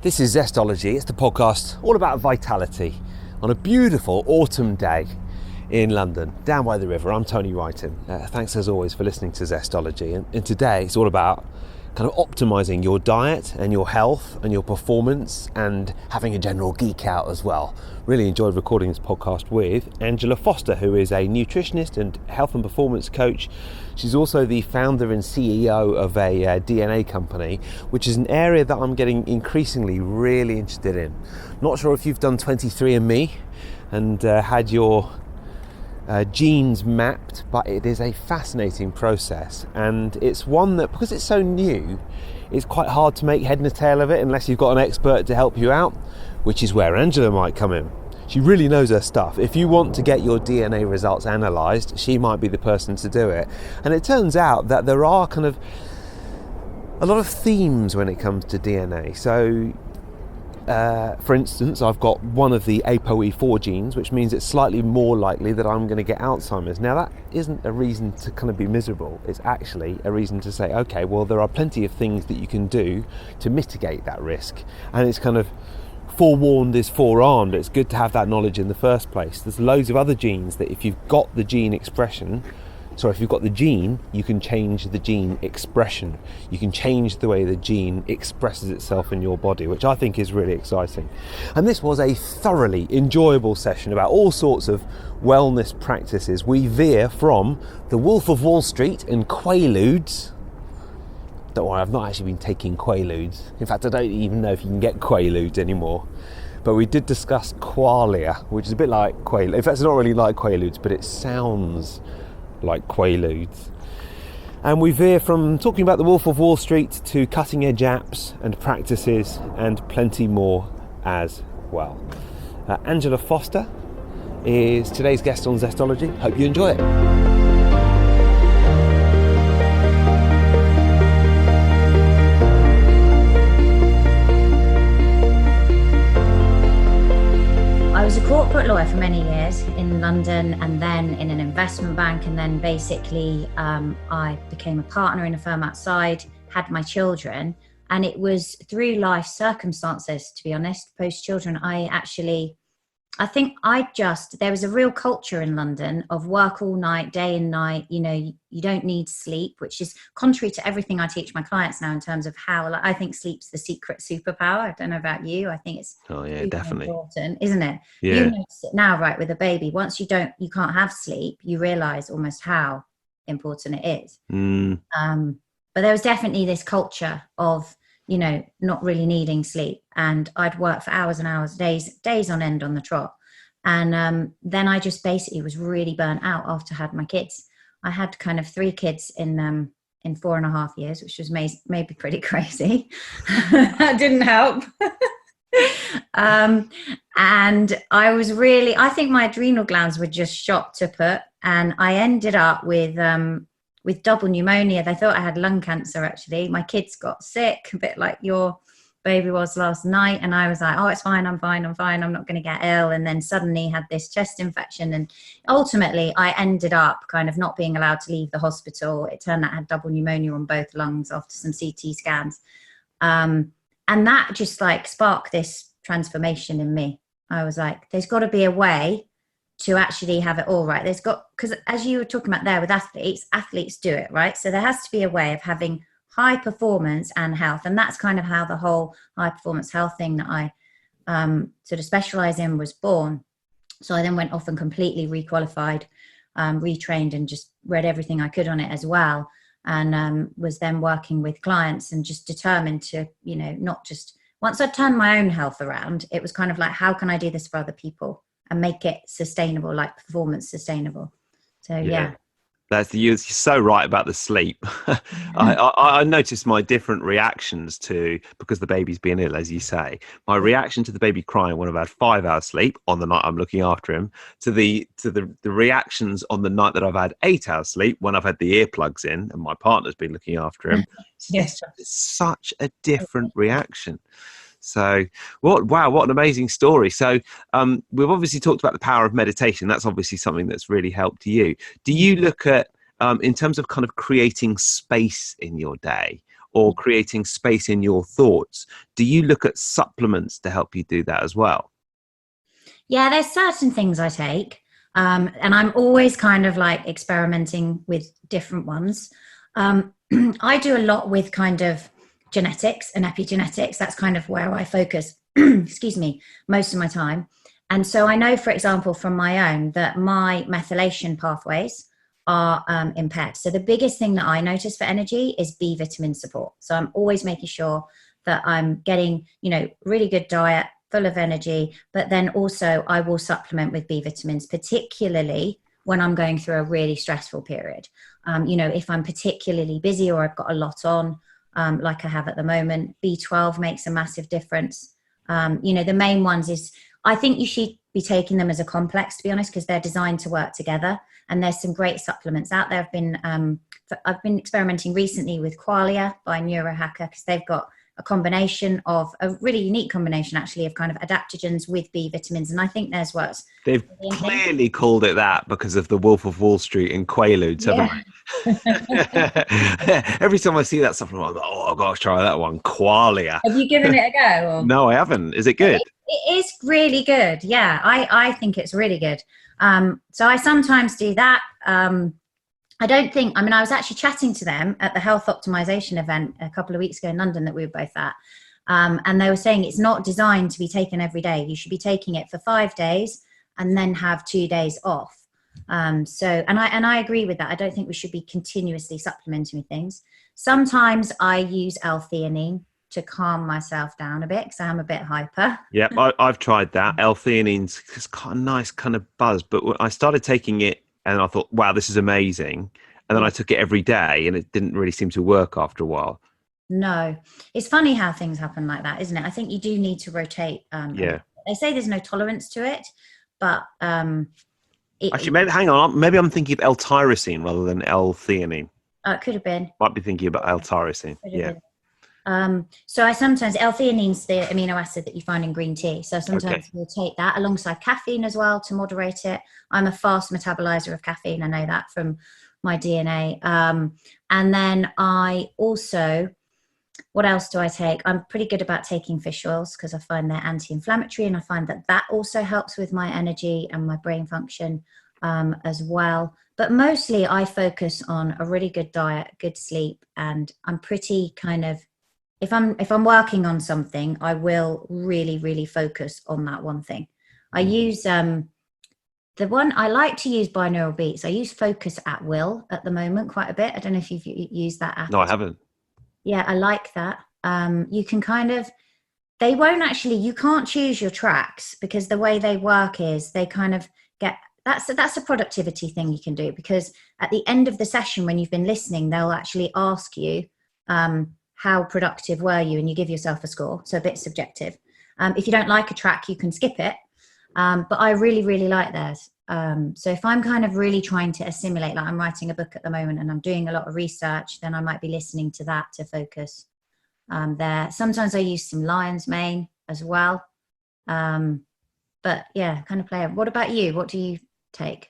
This is Zestology. It's the podcast all about vitality on a beautiful autumn day in London, down by the river. I'm Tony Wrighton. Thanks as always for listening to Zestology. And today it's all about kind of optimizing your diet and your health and your performance and having a general geek out as well. Really enjoyed recording this podcast with Angela Foster, who is a nutritionist and health and performance coach. She's also the founder and CEO of a DNA company, which is an area that I'm getting increasingly really interested in. Not sure if you've done 23andMe and had your genes mapped, but it is a fascinating process, and it's one that, because it's so new, it's quite hard to make head and tail of it unless you've got an expert to help you out, which is where Angela might come in. She really knows her stuff. If you want to get your DNA results analysed, she might be the person to do it. And it turns out that there are kind of a lot of themes when it comes to DNA. So for instance, I've got one of the ApoE4 genes, which means it's slightly more likely that I'm going to get Alzheimer's. Now, that isn't a reason to kind of be miserable. It's actually a reason to say, okay, well, there are plenty of things that you can do to mitigate that risk. And it's kind of forewarned is forearmed. It's good to have that knowledge in the first place. There's loads of other genes that if you've got the gene expression, if you've got the gene, you can change the gene expression. You can change the way the gene expresses itself in your body, which I think is really exciting. And this was a thoroughly enjoyable session about all sorts of wellness practices. We veer from the Wolf of Wall Street and Qualuudes. Don't worry, I've not actually been taking Qualuudes. In fact, I don't even know if you can get Qualuudes anymore. But we did discuss Qualia, which is a bit like Qualuudes. In fact, it's not really like Qualuudes, but it sounds like Qualuudes. And we veer from talking about the Wolf of Wall Street to cutting edge apps and practices and plenty more as well. Angela Foster is today's guest on Zestology. Hope you enjoy it. I was a corporate lawyer for many years in London, and then in an investment bank, and then basically I became a partner in a firm outside, had my children, and it was through life circumstances, to be honest, post children, there was a real culture in London of work all night, day and night. You know, you don't need sleep, which is contrary to everything I teach my clients now in terms of how, I think sleep's the secret superpower. I don't know about you. I think it's definitely important, isn't it? Yeah. You notice it now, right, with a baby. Once you can't have sleep, you realize almost how important it is. But there was definitely this culture of, you know, not really needing sleep. And I'd work for hours and hours, days on end on the trot. And then I just basically was really burnt out after I had my kids. I had kind of 3 kids in 4.5 years, which was maybe pretty crazy. That didn't help. And I think my adrenal glands were just shot to put. And I ended up with double pneumonia. They thought I had lung cancer, actually. My kids got sick, a bit like your baby was last night. And I was like, oh, it's fine, I'm fine. I'm not going to get ill. And then suddenly had this chest infection. And ultimately, I ended up kind of not being allowed to leave the hospital. It turned out I had double pneumonia on both lungs after some CT scans. And that just like sparked this transformation in me. I was like, there's got to be a way to actually have it all right. Because as you were talking about there with athletes do it, right? So there has to be a way of having high performance and health. And that's kind of how the whole high performance health thing that I sort of specialize in was born. So I then went off and completely requalified, retrained, and just read everything I could on it as well. And was then working with clients and just determined to, you know, not just, once I turned my own health around, it was kind of like, how can I do this for other people and make it sustainable, like performance sustainable? So yeah. You're so right about the sleep. I noticed my different reactions to, because the baby's been ill, as you say, my reaction to the baby crying when I've had 5 hours sleep on the night I'm looking after him, to the reactions on the night that I've had 8 hours sleep when I've had the earplugs in and my partner's been looking after him. Yes. It's such a different reaction. So what an amazing story. So we've obviously talked about the power of meditation. That's obviously something that's really helped you. Do you look at, in terms of kind of creating space in your day, or creating space in your thoughts. Do you look at supplements to help you do that as well? Yeah, there's certain things I take. And I'm always kind of like experimenting with different ones. I do a lot with kind of genetics and epigenetics. That's kind of where I focus, excuse me, most of my time. And so I know, for example, from my own, that my methylation pathways are impaired. So the biggest thing that I notice for energy is B vitamin support. So I'm always making sure that I'm getting, really good diet, full of energy, but then also I will supplement with B vitamins, particularly when I'm going through a really stressful period. If I'm particularly busy or I've got a lot on, like I have at the moment, B12 makes a massive difference. The main ones is, I think you should be taking them as a complex, to be honest, because they're designed to work together. And there's some great supplements out there. I've been experimenting recently with Qualia by Neurohacker, because they've got a really unique combination actually of kind of adaptogens with B vitamins, and I think theirs works. They've clearly called it that because of the Wolf of Wall Street and Qualudes, haven't they? Every time I see that supplement, I'm like, oh, I've got to try that one, Qualia. Have you given it a go? Or? No, I haven't. Is it good? It is really good. Yeah, I think it's really good. So I sometimes do that. I was actually chatting to them at the health optimization event a couple of weeks ago in London that we were both at. And they were saying it's not designed to be taken every day. You should be taking it for 5 days and then have 2 days off. And I agree with that. I don't think we should be continuously supplementing with things. Sometimes I use L-theanine to calm myself down a bit because I'm a bit hyper. Yeah, I've tried that. L-theanine's got a nice kind of buzz, but I started taking it and I thought, wow, this is amazing. And then I took it every day and it didn't really seem to work after a while. No, it's funny how things happen like that, isn't it? I think you do need to rotate. Yeah. They say there's no tolerance to it, but actually, hang on. Maybe I'm thinking of L-tyrosine rather than L-theanine. It could have been. Might be thinking about L-tyrosine. Yeah. So I sometimes, L-theanine's the amino acid that you find in green tea. So sometimes we'll take that alongside caffeine as well to moderate it. I'm a fast metabolizer of caffeine. I know that from my DNA. And then I also, what else do I take? I'm pretty good about taking fish oils because I find they're anti-inflammatory, and I find that also helps with my energy and my brain function as well. But mostly I focus on a really good diet, good sleep, and I'm pretty kind of, if I'm working on something, I will really, really focus on that one thing. I use the one I like to use binaural beats. I use Focus at Will at the moment quite a bit. I don't know if you've used that app. No, I haven't. Yeah, I like that. You can kind of, they won't actually, you can't choose your tracks because the way they work is they kind of get, that's a productivity thing you can do, because at the end of the session when you've been listening, they'll actually ask you, how productive were you, and you give yourself a score, so a bit subjective. If you don't like a track, you can skip it, but I really, really like theirs. So if I'm kind of really trying to assimilate, like I'm writing a book at the moment and I'm doing a lot of research, then I might be listening to that to focus there. Sometimes I use some lion's mane as well, but yeah, kind of play it. What about you? What do you take?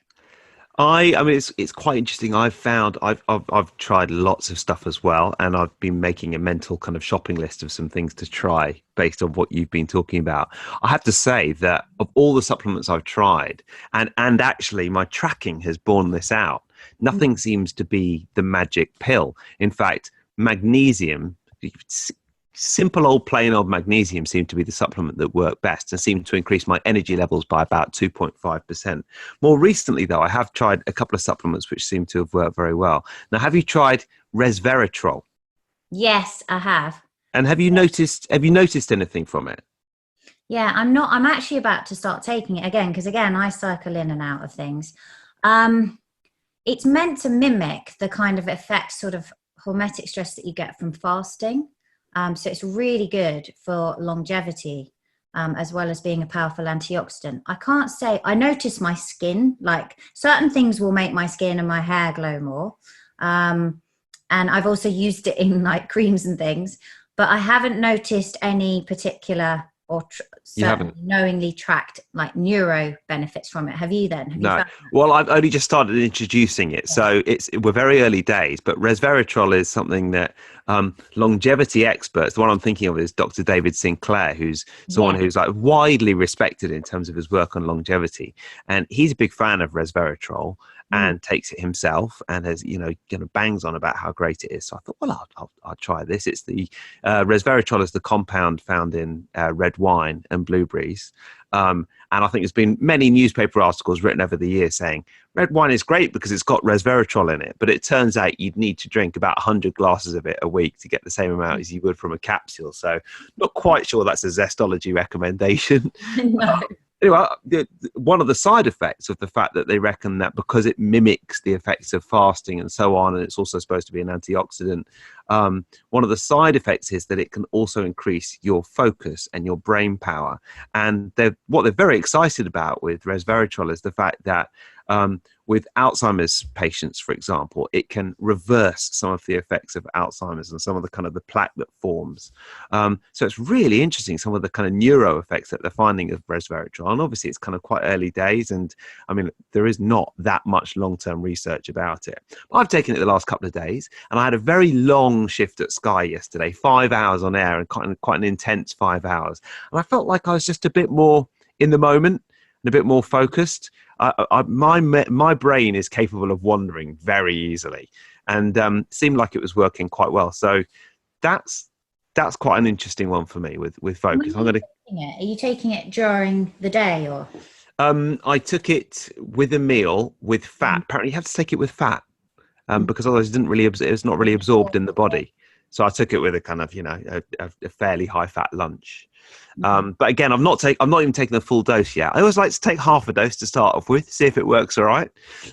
I mean, it's quite interesting. I've tried lots of stuff as well, and I've been making a mental kind of shopping list of some things to try based on what you've been talking about. I have to say that of all the supplements I've tried, and actually my tracking has borne this out, nothing seems to be the magic pill. In fact, magnesium, simple old plain old magnesium, seemed to be the supplement that worked best and seemed to increase my energy levels by about 2.5%. More recently, though, I have tried a couple of supplements which seem to have worked very well. Now, have you tried resveratrol? Yes, I have. And have you noticed anything from it? Yeah, I'm actually about to start taking it again, because again, I cycle in and out of things. It's meant to mimic the kind of effect, sort of hormetic stress that you get from fasting. So it's really good for longevity, as well as being a powerful antioxidant. I can't say, I notice my skin, like certain things will make my skin and my hair glow more. And I've also used it in like creams and things, but I haven't noticed any particular or You certainly haven't? knowingly tracked like neuro benefits from it. Have you then? Have you No. found Well, I've only just started introducing it, that? so we're very early days. But resveratrol is something that longevity experts. The one I'm thinking of is Dr. David Sinclair, who's someone Yeah. who's like widely respected in terms of his work on longevity, and he's a big fan of resveratrol Mm. and takes it himself, and has bangs on about how great it is. So I thought, well, I'll try this. It's the resveratrol is the compound found in red wine and blueberries. And I think there's been many newspaper articles written over the years saying red wine is great because it's got resveratrol in it. But it turns out you'd need to drink about 100 glasses of it a week to get the same amount as you would from a capsule. So not quite sure that's a zestology recommendation. No. Anyway, one of the side effects of the fact that they reckon that because it mimics the effects of fasting and so on, and it's also supposed to be an antioxidant, one of the side effects is that it can also increase your focus and your brain power. And what they're very excited about with resveratrol is the fact that with Alzheimer's patients, for example, it can reverse some of the effects of Alzheimer's and some of the kind of the plaque that forms. So it's really interesting, some of the kind of neuro effects that they're finding of resveratrol. And obviously it's kind of quite early days. And I mean, there is not that much long-term research about it. But I've taken it the last couple of days, and I had a very long shift at Sky yesterday, 5 hours on air, and quite an intense 5 hours. And I felt like I was just a bit more in the moment and a bit more focused. My brain is capable of wandering very easily, and seemed like it was working quite well. So that's quite an interesting one for me with focus. Are you taking it during the day or? I took it with a meal with fat. Apparently, you have to take it with fat because otherwise it's not really absorbed in the body. So I took it with a kind of a fairly high fat lunch. But again, I'm not even taking the full dose yet. I always like to take half a dose to start off with, see if it works all right,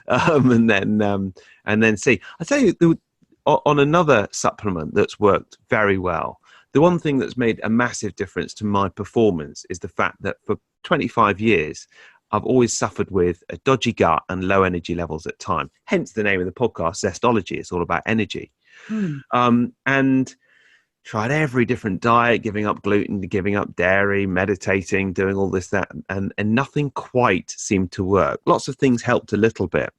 and then see. I tell you, on another supplement that's worked very well, the one thing that's made a massive difference to my performance is the fact that for 25 years, I've always suffered with a dodgy gut and low energy levels at time. Hence the name of the podcast, Zestology. It's all about energy. And tried every different diet, giving up gluten, giving up dairy, meditating, doing all this, that, and nothing quite seemed to work. Lots of things helped a little bit.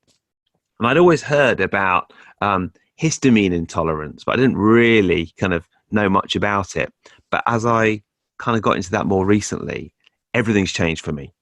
And I'd always heard about histamine intolerance, but I didn't really kind of know much about it. But as I kind of got into that more recently, everything's changed for me.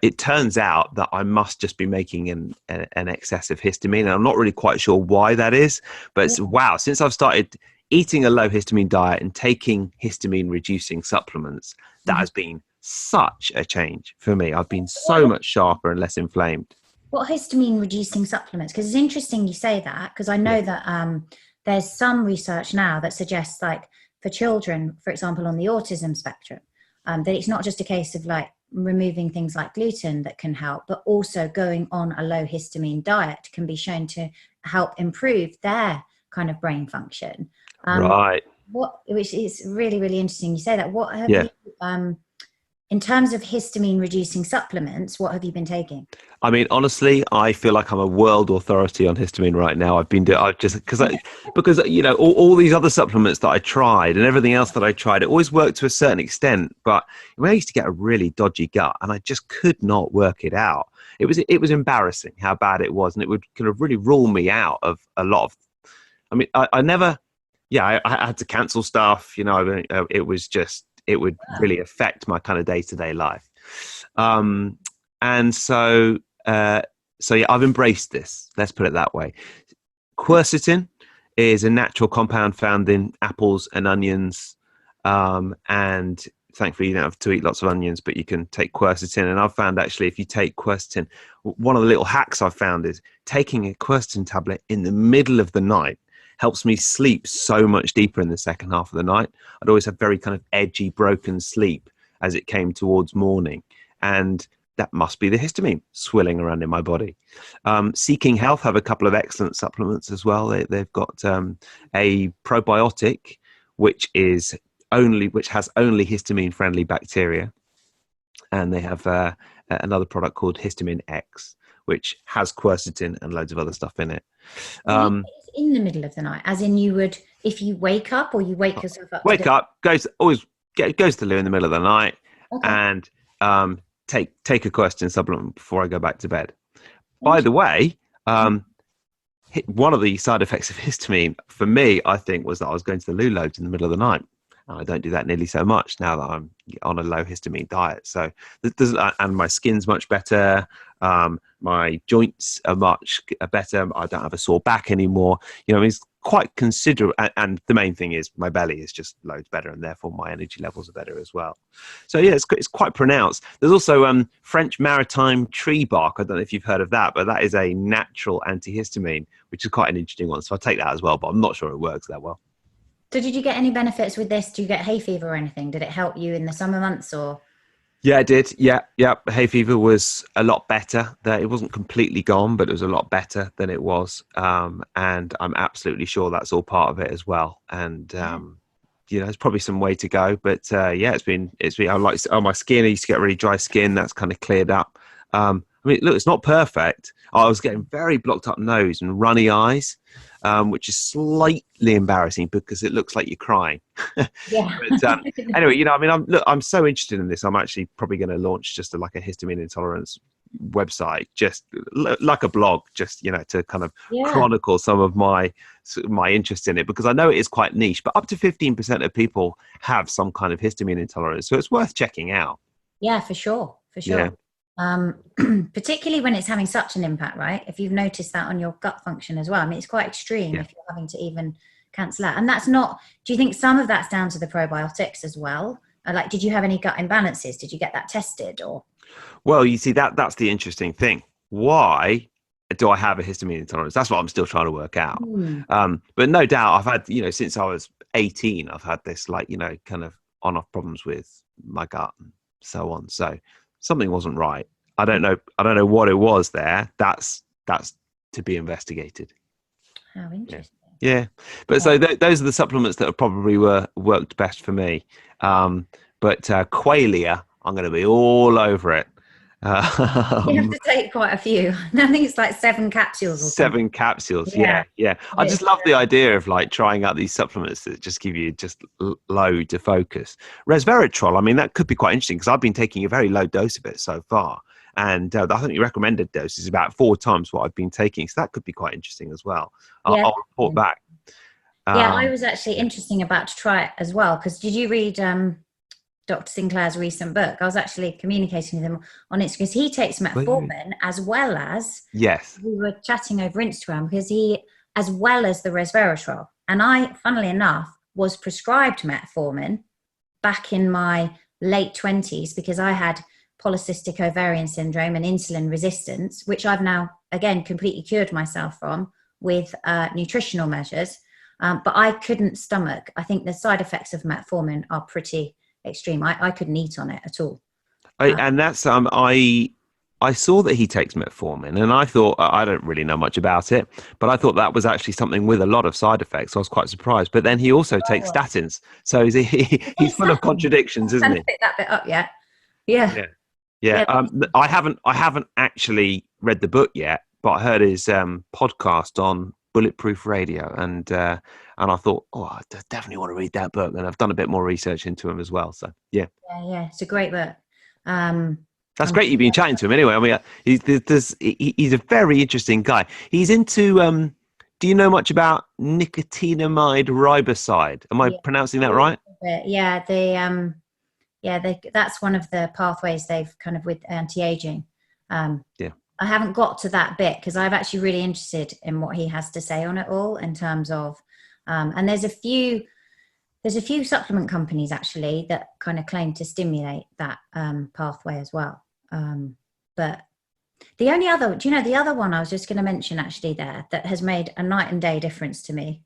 It turns out that I must just be making an excess of histamine, and I'm not really quite sure why that is. But wow, since I've started eating a low histamine diet and taking histamine reducing supplements, that has been such a change for me. I've been so much sharper and less inflamed. What histamine reducing supplements? Because it's interesting you say that, because I know that there's some research now that suggests, like, for children, for example, on the autism spectrum, that it's not just a case of like removing things like gluten that can help, but also going on a low histamine diet can be shown to help improve their kind of brain function. Right. Which is really, really interesting you say that. What have you, in terms of histamine reducing supplements, what have you been taking? I mean, honestly, I feel like I'm a world authority on histamine right now. Because all these other supplements that I tried and everything else that I tried, it always worked to a certain extent. But I used to get a really dodgy gut, and I just could not work it out. It was embarrassing how bad it was, and it would kind of really rule me out of a lot of. I mean, I never. Yeah, I had to cancel stuff. It was just. It would really affect my kind of day-to-day life. And so yeah, I've embraced this. Let's put it that way. Quercetin is a natural compound found in apples and onions. And thankfully, you don't have to eat lots of onions, but you can take quercetin. And I've found actually, if you take quercetin, one of the little hacks I've found is taking a quercetin tablet in the middle of the night helps me sleep so much deeper in the second half of the night. I'd always have very kind of edgy, broken sleep as it came towards morning. And that must be the histamine swirling around in my body. Seeking Health have a couple of excellent supplements as well. They've got a probiotic, which has only histamine-friendly bacteria. And they have another product called Histamine X, which has quercetin and loads of other stuff in it. In the middle of the night, as in you would, if you wake up or you wake yourself up. Wake up, always goes to the loo in the middle of the night, Okay. and take a quercetin supplement before I go back to bed. By the Interesting. way, one of the side effects of histamine for me, I think, was that I was going to the loo loads in the middle of the night. And I don't do that nearly so much now that I'm on a low histamine diet. So and my skin's much better. My joints are much better. I don't have a sore back anymore. It's quite considerable. And the main thing is my belly is just loads better, and therefore my energy levels are better as well. So yeah, it's quite pronounced. There's also French maritime tree bark. I don't know if you've heard of that, but that is a natural antihistamine, which is quite an interesting one. So I'll take that as well, but I'm not sure it works that well. So did you get any benefits with this? Do you get hay fever or anything? Did it help you in the summer months or? Yeah, it did. Yeah. Hay fever was a lot better. It wasn't completely gone, but it was a lot better than it was. And I'm absolutely sure that's all part of it as well. And there's probably some way to go, but it's been. I like my skin. I used to get really dry skin. That's kind of cleared up. Look, it's not perfect. I was getting very blocked up nose and runny eyes, which is slightly embarrassing because it looks like you're crying. Yeah. But anyway, I'm so interested in this. I'm actually probably going to launch just a histamine intolerance website, just like a blog, just to kind of chronicle some of my interest in it, because I know it is quite niche, but up to 15% of people have some kind of histamine intolerance, so it's worth checking out. Yeah, for sure. Yeah. Particularly when it's having such an impact, right? If you've noticed that on your gut function as well. I mean, it's quite extreme if you're having to even cancel out. And that's not, do you think some of that's down to the probiotics as well? Did you have any gut imbalances? Did you get that tested or? Well, you see, that's the interesting thing. Why do I have a histamine intolerance? That's what I'm still trying to work out. But no doubt I've had, since I was 18, I've had this kind of on-off problems with my gut and so on. So something wasn't right. I don't know what it was there. That's to be investigated. How interesting. Yeah. But so those are the supplements that have probably worked best for me. But Qualia, I'm going to be all over it. You have to take quite a few. I think it's like 7 capsules or something. 7 capsules. Yeah. I just love the idea of trying out these supplements that just give you just loads of focus. Resveratrol, that could be quite interesting because I've been taking a very low dose of it so far. And I think the recommended dose is about 4 times what I've been taking. So that could be quite interesting as well. I'll report back. I was actually interesting about to try it as well. Because did you read Dr. Sinclair's recent book? I was actually communicating with him on it because he takes metformin as well as, we were chatting over Instagram, because as well as the resveratrol. And I, funnily enough, was prescribed metformin back in my late 20s because I had polycystic ovarian syndrome and insulin resistance, which I've now, again, completely cured myself from with nutritional measures. But I couldn't stomach. I think the side effects of metformin are pretty extreme. I couldn't eat on it at all. And that's I saw that he takes metformin, and I thought, I don't really know much about it, but I thought that was actually something with a lot of side effects. So I was quite surprised. But then he also takes statins, so he's full of contradictions, isn't he? Pick that bit up yet? Yeah. I haven't actually read the book yet, but I heard his podcast on Bulletproof Radio, and I thought, I definitely want to read that book, and I've done a bit more research into him as well. So yeah, it's a great book. That's great. You've been chatting to him anyway. He's a very interesting guy. He's into. Do you know much about nicotinamide riboside? Am I pronouncing that right? Yeah, that's one of the pathways they've kind of with anti-aging. I haven't got to that bit because I'm actually really interested in what he has to say on it all in terms of, and there's a few supplement companies actually that kind of claim to stimulate that pathway as well. But the only other, the other one I was just going to mention actually there that has made a night and day difference to me,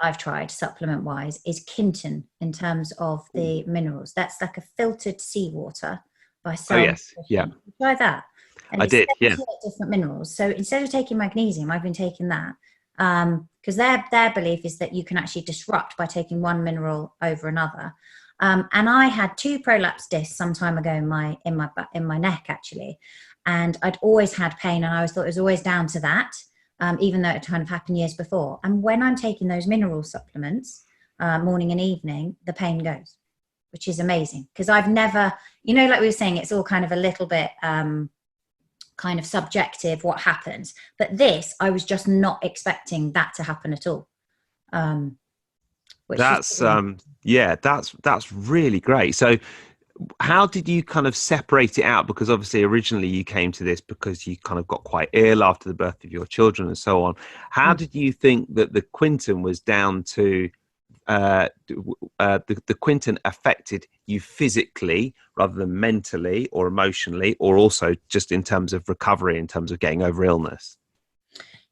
I've tried supplement wise, is Kinton in terms of the minerals. That's like a filtered seawater by Cell. Oh yes, yeah. Try that. And I did, yeah. Different minerals. So instead of taking magnesium, I've been taking that because their belief is that you can actually disrupt by taking one mineral over another. And I had 2 prolapse discs some time ago in my neck actually, and I'd always had pain, and I always thought it was always down to that, even though it kind of happened years before. And when I'm taking those mineral supplements, morning and evening, the pain goes. which is amazing, because I've never, you know, like we were saying, it's all kind of a little bit kind of subjective what happens, but this, I was just not expecting that to happen at all. That's that's really great. So how did you kind of separate it out? Because obviously originally you came to this because you kind of got quite ill after the birth of your children and so on. How did you think that the Quinton was down to the Quinton affected you physically rather than mentally or emotionally, or also just in terms of recovery, in terms of getting over illness?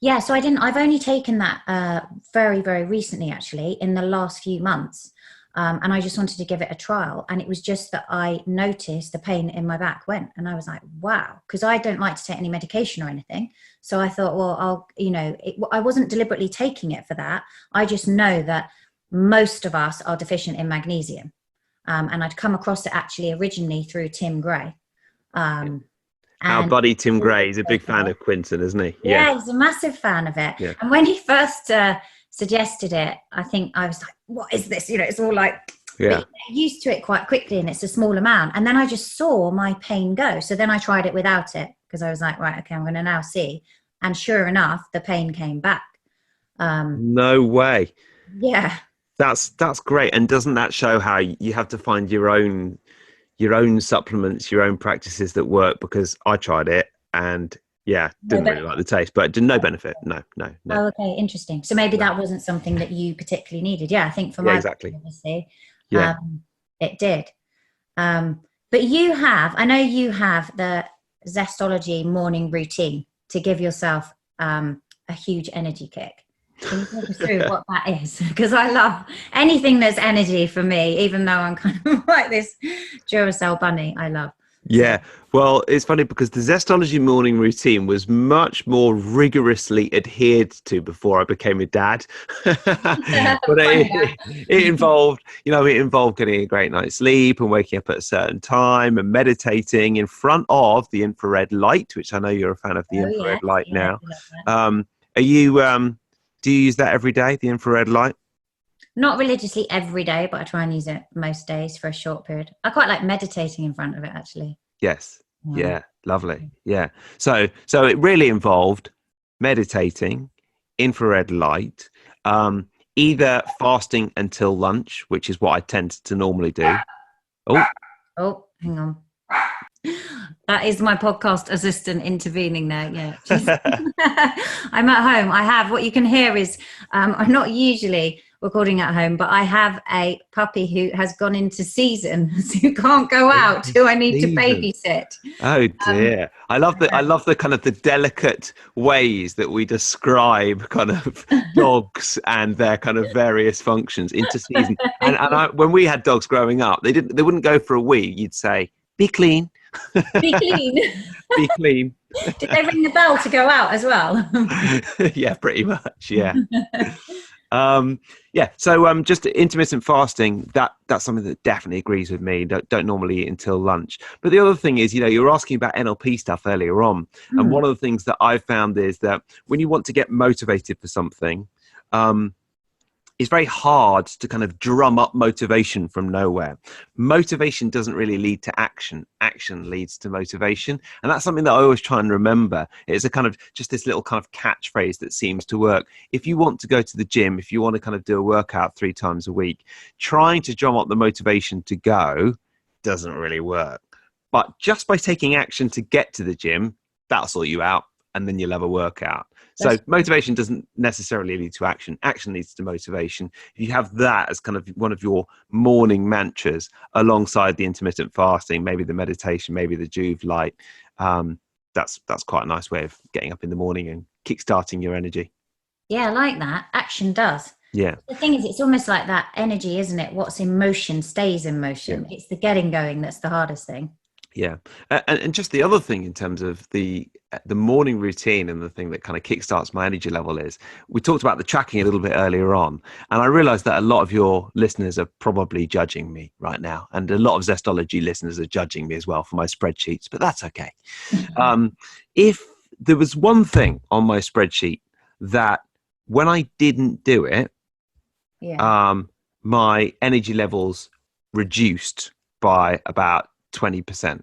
Yeah, so I've only taken that very, very recently, actually, in the last few months. And I just wanted to give it a trial. And it was just that I noticed the pain in my back went. And I was like, wow, because I don't like to take any medication or anything. So I thought, well, I wasn't deliberately taking it for that. I just know that most of us are deficient in magnesium. And I'd come across it actually originally through Tim Gray. Our buddy Tim Gray is a big fan of Quinton, isn't he? Yeah, he's a massive fan of it. Yeah. And when he first suggested it, I think I was like, what is this? You know, it's all like, but you get used to it quite quickly, and it's a small amount. And then I just saw my pain go. So then I tried it without it, because I was like, right, okay, I'm going to now see. And sure enough, the pain came back. No way. Yeah. That's great. And doesn't that show how you have to find your own supplements, your own practices that work? Because I tried it and didn't really like the taste, but no benefit. No. Oh, okay, interesting. So maybe that wasn't something that you particularly needed. Yeah, I think for my exactly. Obviously, it did. But I know you have the Zestology morning routine to give yourself a huge energy kick. Can you talk us through what that is? Because I love anything that's energy for me, even though I'm kind of like this Duracell bunny. I love. Yeah, well, it's funny because the Zestology morning routine was much more rigorously adhered to before I became a dad. But it involved getting a great night's sleep and waking up at a certain time and meditating in front of the infrared light, which I know you're a fan of the infrared light now. Are you? Do you use that every day, the infrared light? Not religiously every day, but I try and use it most days for a short period. I quite like meditating in front of it, actually. Yes. Yeah. Lovely. Yeah. So it really involved meditating, infrared light, either fasting until lunch, which is what I tend to normally do. Oh, hang on. That is my podcast assistant intervening there. Yeah. I'm at home. I have, what you can hear is, I'm not usually recording at home, but I have a puppy who has gone into season, who can't go out, who I need to babysit. Oh dear. I love the kind of the delicate ways that we describe kind of dogs and their kind of various functions into season. And when we had dogs growing up, they wouldn't go for a wee. You'd say, be clean. Be clean. Be clean. Did they ring the bell to go out as well? Yeah, pretty much. Yeah. So just intermittent fasting, that's something that definitely agrees with me. Don't normally eat until lunch. But the other thing is, you were asking about NLP stuff earlier on. And one of the things that I've found is that when you want to get motivated for something, it's very hard to kind of drum up motivation from nowhere. Motivation doesn't really lead to action. Action leads to motivation. And that's something that I always try and remember. It's a kind of just this little kind of catchphrase that seems to work. If you want to go to the gym, if you want to kind of do a workout 3 times a week, trying to drum up the motivation to go doesn't really work. But just by taking action to get to the gym, that'll sort you out, and then you'll have a workout. So motivation doesn't necessarily lead to action. Action leads to motivation. If you have that as kind of one of your morning mantras alongside the intermittent fasting, maybe the meditation, maybe the Juve light, that's quite a nice way of getting up in the morning and kickstarting your energy. Yeah, I like that. Action does. Yeah. The thing is, it's almost like that energy, isn't it? What's in motion stays in motion. Yeah. It's the getting going that's the hardest thing. Yeah. And just the other thing in terms of the morning routine and the thing that kind of kickstarts my energy level is, we talked about the tracking a little bit earlier on, and I realized that a lot of your listeners are probably judging me right now, and a lot of Zestology listeners are judging me as well for my spreadsheets, but that's okay. If there was one thing on my spreadsheet that when I didn't do it, my energy levels reduced by about 20%.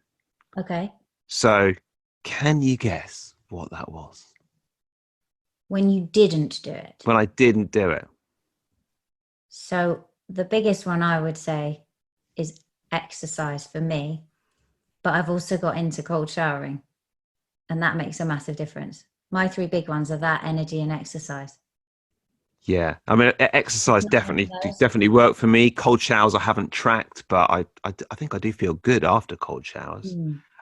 Okay. So can you guess what that was? When you didn't do it. When I didn't do it. So the biggest one I would say is exercise for me, but I've also got into cold showering, and that makes a massive difference. My three big ones are that, energy, and exercise. Yeah, I mean, exercise definitely worked for me. Cold showers I haven't tracked, but I think I do feel good after cold showers.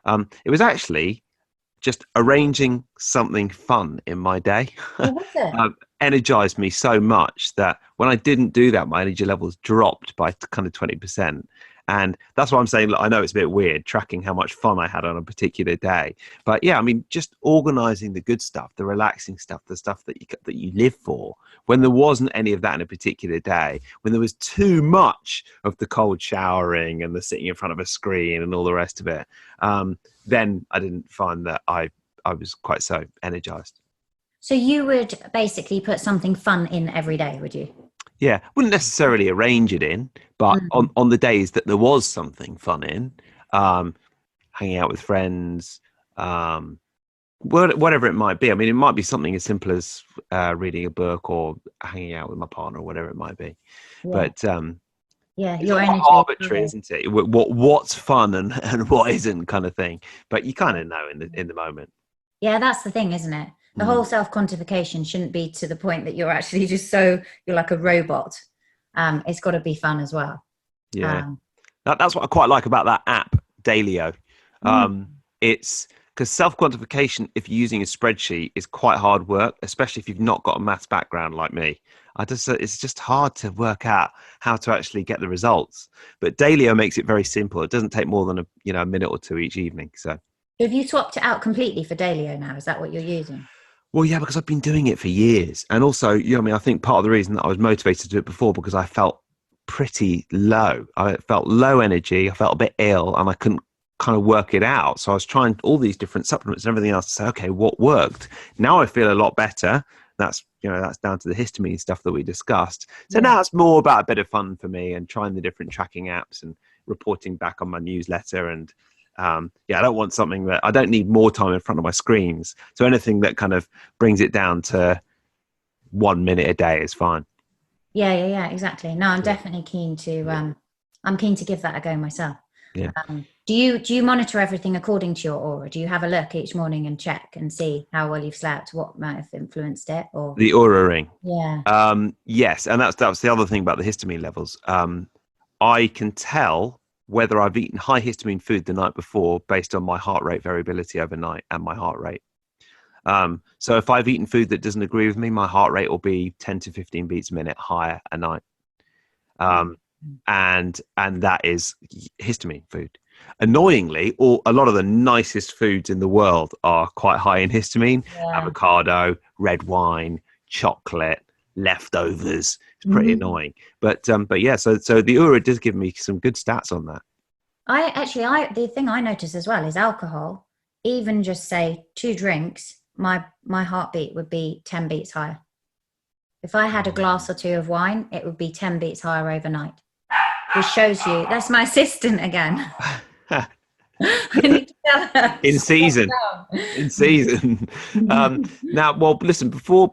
It was actually just arranging something fun in my day. What was it? Energized me so much that when I didn't do that, my energy levels dropped by kind of 20%. And that's why I'm saying, look, I know it's a bit weird tracking how much fun I had on a particular day. But yeah, I mean, just organizing the good stuff, the relaxing stuff, the stuff that you live for, when there wasn't any of that in a particular day, when there was too much of the cold showering and the sitting in front of a screen and all the rest of it, then I didn't find that I was quite so energized. So you would basically put something fun in every day, would you? Yeah, wouldn't necessarily arrange it in, but on the days that there was something fun in, hanging out with friends, whatever it might be. I mean, it might be something as simple as reading a book or hanging out with my partner or whatever it might be. Yeah. But yeah, it's your all energy arbitrary, isn't it? What's fun and what isn't, kind of thing. But you kind of know in the moment. Yeah, that's the thing, isn't it? The whole self-quantification shouldn't be to the point that you're actually just you're like a robot. It's got to be fun as well. Yeah, that's what I quite like about that app, Dailyo. It's because self-quantification, if you're using a spreadsheet, is quite hard work, especially if you've not got a maths background like me. It's just hard to work out how to actually get the results. But Dailyo makes it very simple. It doesn't take more than a minute or two each evening. So have you swapped it out completely for Dailyo now? Is that what you're using? Well, yeah, because I've been doing it for years. And also, I mean, I think part of the reason that I was motivated to do it before, because I felt pretty low. I felt low energy. I felt a bit ill and I couldn't kind of work it out. So I was trying all these different supplements and everything else to say, okay, what worked? Now I feel a lot better. That's down to the histamine stuff that we discussed. So now it's more about a bit of fun for me and trying the different tracking apps and reporting back on my newsletter. And I don't want something that I don't need more time in front of my screens. So anything that kind of brings it down to 1 minute a day is fine. Yeah, exactly. No, I'm definitely keen to. I'm keen to give that a go myself. Yeah. Do you monitor everything according to your aura? Do you have a look each morning and check and see how well you've slept, what might have influenced it, or the aura ring? Yeah. Yes, and that's the other thing about the histamine levels. I can tell whether I've eaten high histamine food the night before based on my heart rate variability overnight and my heart rate. So if I've eaten food that doesn't agree with me, my heart rate will be 10 to 15 beats a minute higher a night. And that is histamine food. Annoyingly, a lot of the nicest foods in the world are quite high in histamine. Avocado, red wine, chocolate, leftovers. It's pretty annoying. But yeah, so the Oura does give me some good stats on that. The thing I notice as well is alcohol. Even just say 2 drinks, my heartbeat would be 10 beats higher. If I had a glass or 2 of wine, it would be 10 beats higher overnight. Which shows you, that's my assistant again. I need to tell her. In season. Now, well, listen, before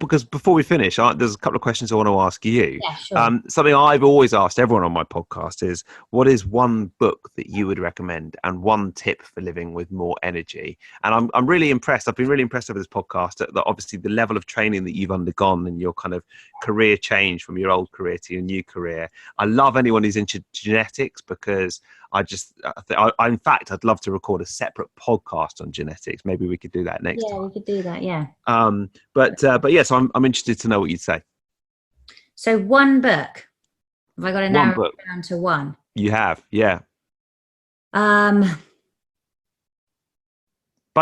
we finish, there's a couple of questions I want to ask you. Yeah, sure. Something I've always asked everyone on my podcast is, what is one book that you would recommend and one tip for living with more energy? And I'm really impressed. I've been really impressed over this podcast that obviously the level of training that you've undergone and your kind of career change from your old career to your new career. I love anyone who's into genetics, because in fact, I'd love to record a separate podcast on genetics. Maybe we could do that next time. Yeah, we could do that. Yeah. But yes, I'm interested to know what you'd say. So one book. Have I got to narrow it down to one? You have, yeah. By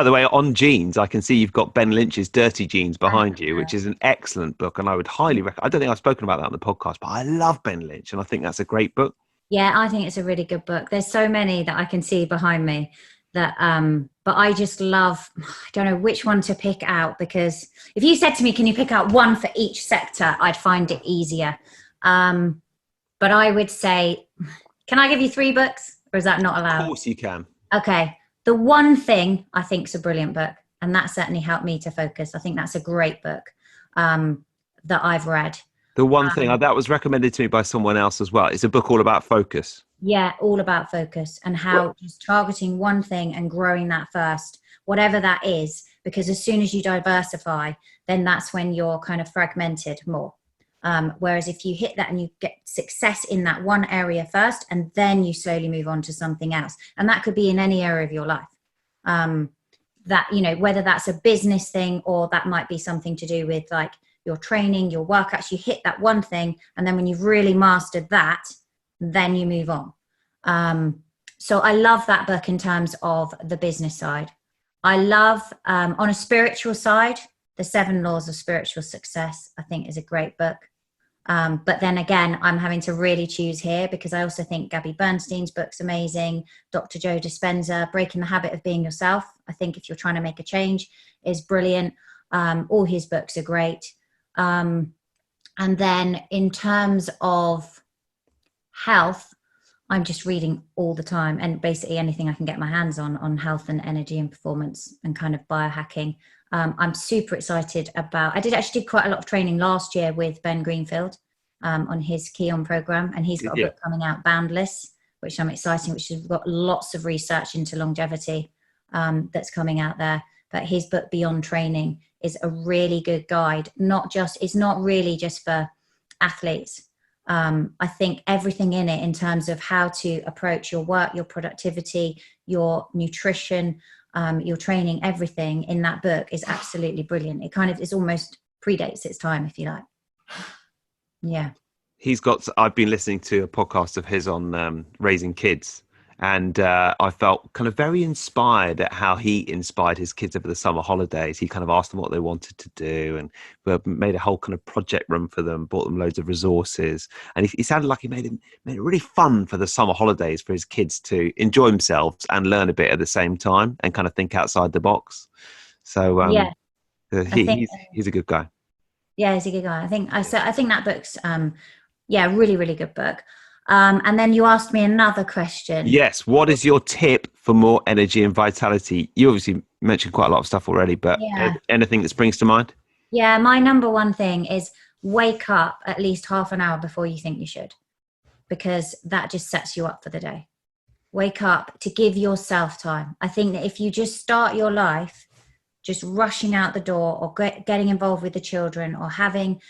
the way, on genes, I can see you've got Ben Lynch's Dirty Genes behind you, which is an excellent book, and I would highly recommend. I don't think I've spoken about that on the podcast, but I love Ben Lynch, and I think that's a great book. Yeah, I think it's a really good book. There's so many that I can see behind me that, but I just love, I don't know which one to pick out, because if you said to me, can you pick out one for each sector, I'd find it easier. But I would say Can I give you 3 books, or is that not Of allowed? course you can. Okay. The One Thing I think is a brilliant book, and that certainly helped me to focus. I think that's a great book that I've read. The One Thing, that was recommended to me by someone else as well. It's a book all about focus. Yeah, all about focus and how just targeting one thing and growing that first, whatever that is, because as soon as you diversify, then that's when you're kind of fragmented more. Whereas if you hit that and you get success in that one area first, and then you slowly move on to something else. And that could be in any area of your life. That, you know, whether that's a business thing or that might be something to do with like your training, your workouts, you hit that one thing. And then when you've really mastered that, then you move on. So I love that book in terms of the business side. I love, on a spiritual side, The 7 Laws of Spiritual Success, I think is a great book. But then again, I'm having to really choose here because I also think Gabby Bernstein's book's amazing. Dr. Joe Dispenza, Breaking the Habit of Being Yourself, I think if you're trying to make a change, is brilliant. All his books are great. And then in terms of health, I'm just reading all the time, and basically anything I can get my hands on health and energy and performance and kind of biohacking. I'm super excited about, I did actually do quite a lot of training last year with Ben Greenfield on his Keon program, and he's got a book coming out, Boundless, which I'm excited, which has got lots of research into longevity that's coming out there. But his book, Beyond Training, is a really good guide. It's not really just for athletes. I think everything in it in terms of how to approach your work, your productivity, your nutrition, your training, everything in that book is absolutely brilliant. It kind of is almost predates its time, if you like. Yeah. I've been listening to a podcast of his on raising kids, and I felt kind of very inspired at how he inspired his kids over the summer holidays. He kind of asked them what they wanted to do and made a whole kind of project room for them, bought them loads of resources. And he sounded like he made it really fun for the summer holidays for his kids to enjoy themselves and learn a bit at the same time and kind of think outside the box. So he's a good guy. Yeah, he's a good guy. I think that book's, really, really good book. And then you asked me another question. Yes. What is your tip for more energy and vitality? You obviously mentioned quite a lot of stuff already, but anything that springs to mind? Yeah, my number one thing is wake up at least half an hour before you think you should, because that just sets you up for the day. Wake up to give yourself time. I think that if you just start your life just rushing out the door or getting involved with the children or having,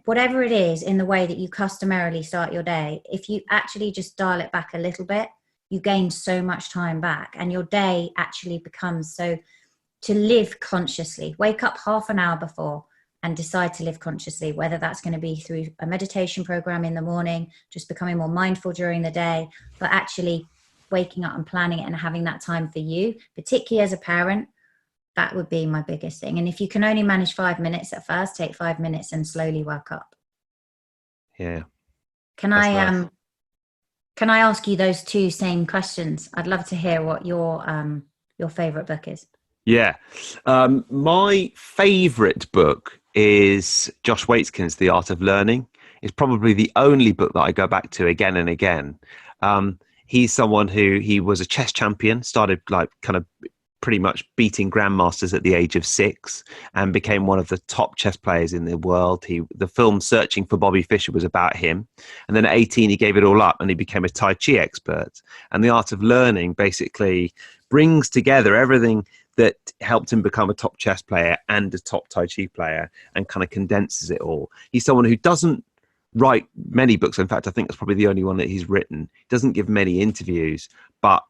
whatever it is in the way that you customarily start your day, if you actually just dial it back a little bit, you gain so much time back, and your day actually becomes so to live consciously. Wake up half an hour before and decide to live consciously, whether that's going to be through a meditation program in the morning, just becoming more mindful during the day, but actually waking up and planning it and having that time for you, particularly as a parent. That would be my biggest thing. And if you can only manage 5 minutes at first, take 5 minutes and slowly work up. Yeah. Can I ask you those 2 same questions? I'd love to hear what your favorite book is. Yeah. My favorite book is Josh Waitzkin's The Art of Learning. It's probably the only book that I go back to again and again. He's someone he was a chess champion, started like kind of pretty much beating grandmasters at the age of 6 and became one of the top chess players in the world. The film Searching for Bobby Fischer was about him. And then at 18, he gave it all up and he became a Tai Chi expert. And The Art of Learning basically brings together everything that helped him become a top chess player and a top Tai Chi player and kind of condenses it all. He's someone who doesn't write many books. In fact, I think that's probably the only one that he's written. He doesn't give many interviews, but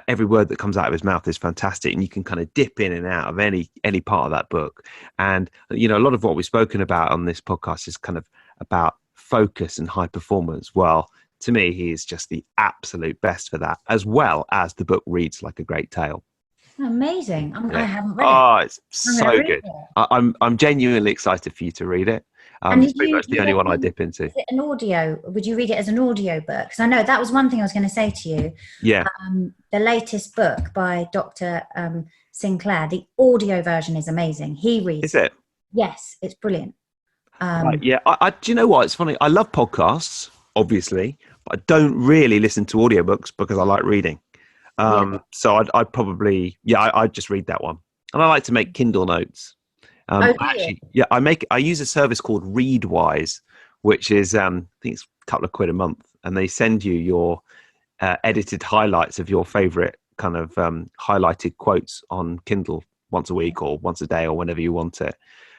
every word that comes out of his mouth is fantastic, and you can kind of dip in and out of any part of that book. And a lot of what we've spoken about on this podcast is kind of about focus and high performance. Well, to me, he is just the absolute best for that, as well as the book reads like a great tale. Amazing. I haven't read it. Oh, it's so good. I'm genuinely excited for you to read it. It's pretty much the only one I dip into. Is it an audio? Would you read it as an audio book? Because I know that was one thing I was going to say to you. Yeah. The latest book by Dr. Sinclair, the audio version is amazing. He reads. Is it? Yes, it's brilliant. Right, yeah. Do you know what? It's funny. I love podcasts, obviously, But I don't really listen to audiobooks because I like reading. So I'd probably, I'd just read that one. And I like to make Kindle notes. Oh, do you? I use a service called Readwise, which is, I think it's a couple of quid a month. And they send you your edited highlights of your favorite kind of highlighted quotes on Kindle once a week or once a day or whenever you want it.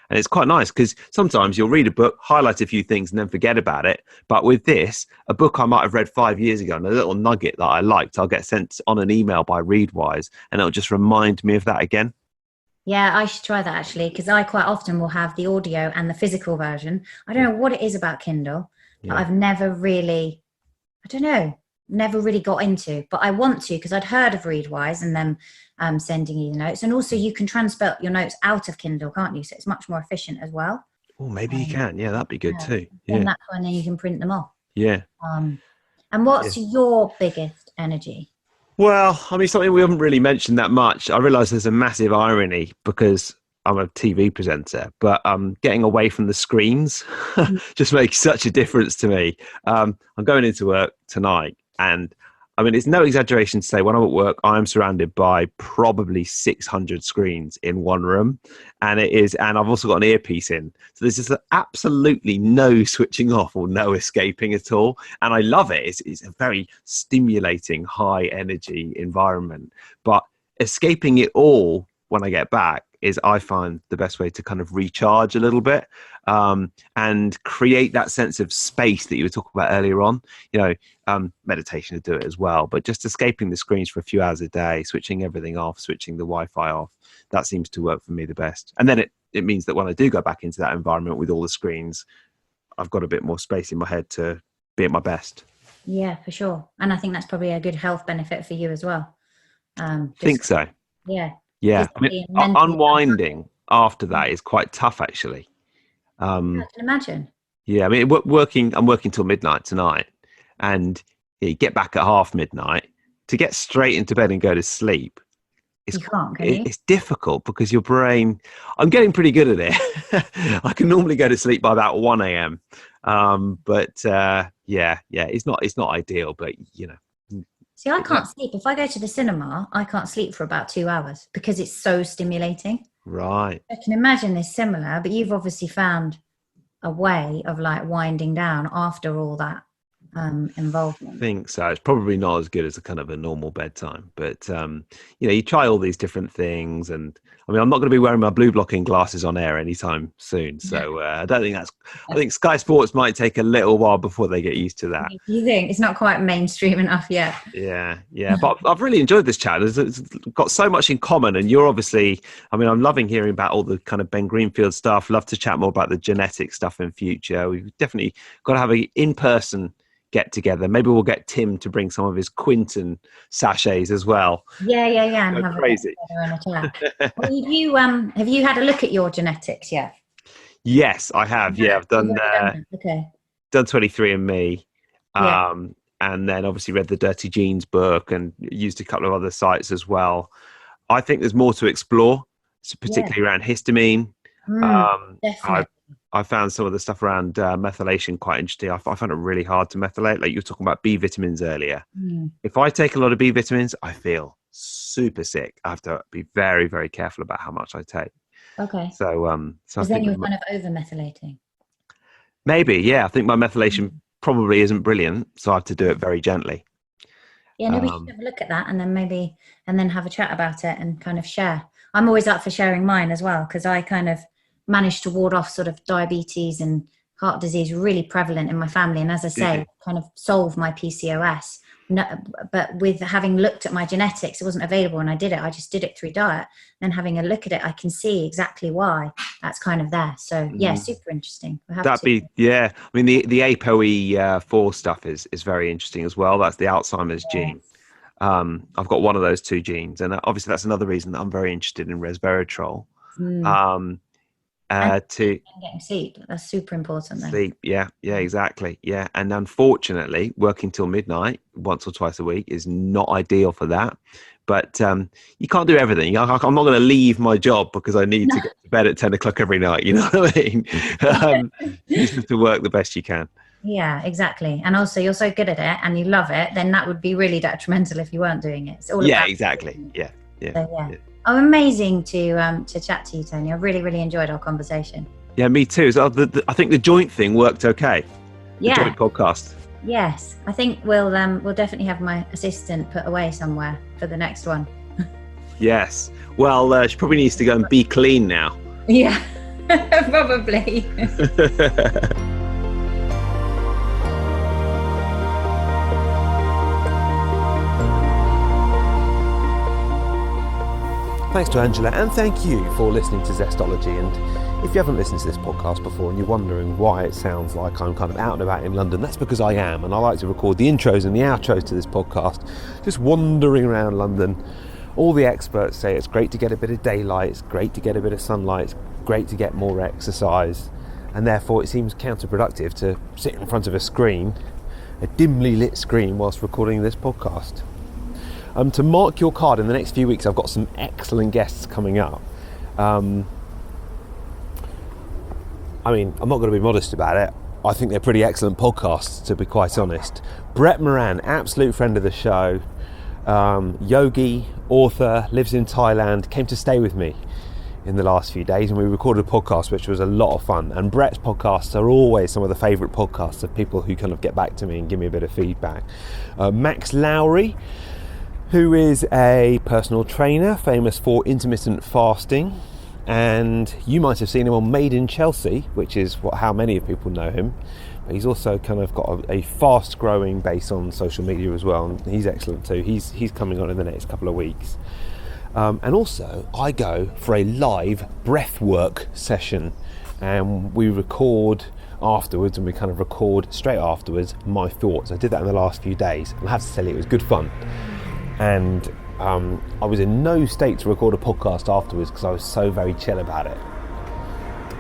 And it's quite nice because sometimes you'll read a book, highlight a few things and then forget about it. But with this, a book I might have read 5 years ago and a little nugget that I liked, I'll get sent on an email by Readwise and it'll just remind me of that again. Yeah, I should try that actually, because I quite often will have the audio and the physical version. I don't know what it is about Kindle that I've never really, never really got into, but I want to because I'd heard of Readwise and them sending you the notes. And also you can transfer your notes out of Kindle, can't you? So it's much more efficient as well. Oh, maybe you can. Yeah, that'd be good too. Yeah. And that's when then you can print them off. Yeah. And what's your biggest energy? Well, I mean, something we haven't really mentioned that much. I realise there's a massive irony because I'm a TV presenter, but getting away from the screens just makes such a difference to me. I'm going into work tonight, and I mean, it's no exaggeration to say when I'm at work, I'm surrounded by probably 600 screens in one room, and I've also got an earpiece in. So there's just absolutely no switching off or no escaping at all. And I love it. It's a very stimulating, high energy environment, but escaping it all when I get back is, I find, the best way to kind of recharge a little bit and create that sense of space that you were talking about earlier on. Meditation to do it as well, but just escaping the screens for a few hours a day, switching everything off, switching the Wi-Fi off, that seems to work for me the best. And then it means that when I do go back into that environment with all the screens, I've got a bit more space in my head to be at my best. Yeah, for sure. And I think that's probably a good health benefit for you as well. Think so. Yeah. Yeah, I mean, unwinding after that is quite tough, actually. I can imagine. Yeah, I mean, I'm working till midnight tonight, and you get back at half midnight to get straight into bed and go to sleep. It's difficult because your brain. I'm getting pretty good at it. I can normally go to sleep by about 1 a.m. It's not ideal, but See, I can't sleep. If I go to the cinema, I can't sleep for about 2 hours because it's so stimulating. Right. I can imagine it's similar, but you've obviously found a way of like winding down after all that involvement. I think so. It's probably not as good as a kind of a normal bedtime, but you try all these different things, and I mean, I'm not going to be wearing my blue blocking glasses on air anytime soon, so I don't think I think Sky Sports might take a little while before they get used to that. You think it's not quite mainstream enough yet? Yeah, but I've really enjoyed this chat. It's got so much in common, and you're obviously, I mean, I'm loving hearing about all the kind of Ben Greenfield stuff. Love to chat more about the genetic stuff in future. We've definitely got to have an in-person get together. Maybe we'll get Tim to bring some of his Quinton sachets as well. Yeah. And have crazy. Well, have you had a look at your genetics yet? Yes, I have. Yeah, I've done done 23andMe, and then obviously read the Dirty Genes book and used a couple of other sites as well. I think there's more to explore, particularly around histamine. Definitely. I found some of the stuff around methylation quite interesting. I found it really hard to methylate. Like you were talking about B vitamins earlier. If I take a lot of B vitamins, I feel super sick. I have to be very, very careful about how much I take. Okay. So then you're kind of over methylating. Maybe, yeah. I think my methylation probably isn't brilliant, so I have to do it very gently. Yeah, maybe we should have a look at that and then have a chat about it and kind of share. I'm always up for sharing mine as well, because I kind of managed to ward off sort of diabetes and heart disease really prevalent in my family. And as I say, kind of solve my PCOS. No, but with having looked at my genetics, it wasn't available and I did it. I just did it through diet. Then having a look at it, I can see exactly why that's kind of there. So super interesting. I mean, the ApoE4 stuff is very interesting as well. That's the Alzheimer's gene. I've got one of those two genes. And obviously that's another reason that I'm very interested in resveratrol. And getting sleep, that's super important then. Sleep, yeah, exactly, yeah. And unfortunately, working till midnight once or twice a week is not ideal for that. But you can't do everything. I'm not going to leave my job because I need to get to bed at 10 o'clock every night. You know what I mean? You just have to work the best you can. Yeah, exactly. And also you're so good at it and you love it, then that would be really detrimental if you weren't doing it. It's all about exactly. Yeah. So, Oh, amazing to chat to you, Tony. I really, really enjoyed our conversation. Yeah, me too. So I think the joint thing worked okay. The Yeah. joint podcast. Yes. I think we'll definitely have my assistant put away somewhere for the next one. Yes. Well, she probably needs to go and be clean now. Yeah, probably. Thanks to Angela, and thank you for listening to Zestology. And if you haven't listened to this podcast before and you're wondering why it sounds like I'm kind of out and about in London, that's because I am, and I like to record the intros and the outros to this podcast, just wandering around London. All the experts say it's great to get a bit of daylight, it's great to get a bit of sunlight, it's great to get more exercise, and therefore it seems counterproductive to sit in front of a screen, a dimly lit screen, whilst recording this podcast. To mark your card in the next few weeks, I've got some excellent guests coming up. I mean, I'm not going to be modest about it. I think they're pretty excellent podcasts, to be quite honest. Brett Moran, absolute friend of the show, yogi, author, lives in Thailand, came to stay with me in the last few days, and we recorded a podcast which was a lot of fun. And Brett's podcasts are always some of the favourite podcasts of people who kind of get back to me and give me a bit of feedback. Max Lowry, who is a personal trainer famous for intermittent fasting, and you might have seen him on Made in Chelsea, which is how many of people know him. But he's also kind of got a fast growing base on social media as well, and he's excellent too. He's coming on in the next couple of weeks. And also I go for a live breathwork session, and we record afterwards, and we kind of record straight afterwards my thoughts. I did that in the last few days, and I have to tell you, it was good fun. And I was in no state to record a podcast afterwards because I was so very chill about it.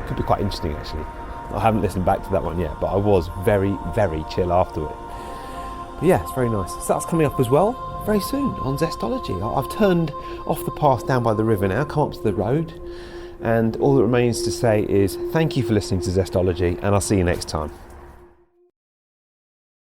Could be quite interesting, actually. I haven't listened back to that one yet, but I was very, very chill after it. But yeah, it's very nice. So that's coming up as well very soon on Zestology. I've turned off the path down by the river now, come up to the road, and all that remains to say is thank you for listening to Zestology, and I'll see you next time.